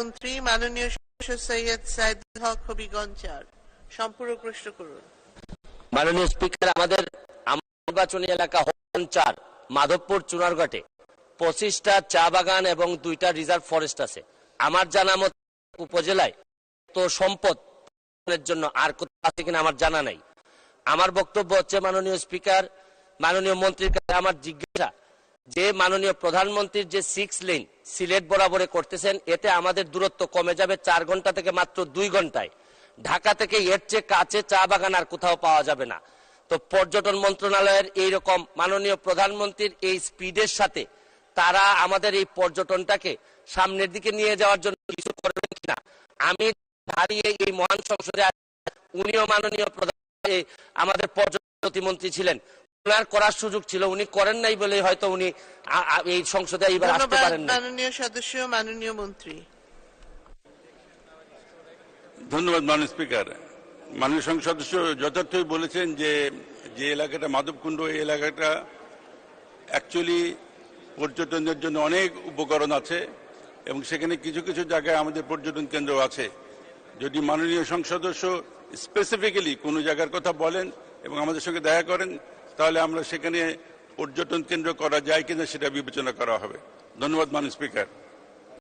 মন্ত্রী মাননীয় সৈয়দ সাইদুল হক হবিগঞ্জ ৪ সম্পূরক প্রশ্ন করুন। মাননীয় স্পিকার, আমাদের নির্বাচনী এলাকা হবিগঞ্জ ৪ মাধবপুর চুনারঘাটে 25টা চা বাগান এবং 2টা রিজার্ভ ফরেস্ট আছে। আমার জানা মতে উপজেলায় তো সম্পদ জন্য আর কোথাও আছে কিনা আমার জানা নাই। আমার বক্তব্য হচ্ছে, মাননীয় স্পিকার, মাননীয় মন্ত্রীর কাছে আমার জিজ্ঞাসা যে মাননীয় প্রধানমন্ত্রীর যে 6 লেন সিলেট বরাবরে করতেছেন, এতে আমাদের দূরত্ব কমে যাবে 4 ঘন্টা থেকে মাত্র 2 ঘন্টায়। ঢাকা থেকে এর চেয়ে কাছে চা বাগান আর কোথাও পাওয়া যাবে না। তো পর্যটন মন্ত্রণালয়ের এইরকম মাননীয় প্রধানমন্ত্রীর এই স্পিডের সাথে তারা আমাদের এই পর্যটনটাকে সামনের দিকে নিয়ে যাওয়ার জন্য কিছু করবেন কিনা। আমি দাঁড়িয়ে এই মহান সংসদে, উনিও মাননীয় প্রধান আমাদের পর্যটন প্রতিমন্ত্রী ছিলেন, ওনার করার সুযোগ ছিল, উনি করেন নাই বলে হয়তো উনি এই সংসদে এইবার আসতে পারেন না। মাননীয় সদস্য, মাননীয় মন্ত্রী। ধন্যবাদ মাননীয় স্পিকার। মাননীয় সংসদ সদস্য যথার্থই বলেছেন যে এলাকাটা মাধবকুণ্ড, এই এলাকাটা অ্যাকচুয়ালি পর্যটনের জন্য অনেক উপকরণ আছে এবং সেখানে কিছু কিছু জায়গায় আমাদের পর্যটন কেন্দ্র আছে। যদি মাননীয় সংসদ সদস্য স্পেসিফিক্যালি কোনো জায়গার কথা বলেন এবং আমাদের সঙ্গে দেখা করেন, তাহলে আমরা সেখানে পর্যটন কেন্দ্র করা যায় কিনা সেটা বিবেচনা করা হবে। ধন্যবাদ মাননীয় স্পিকার।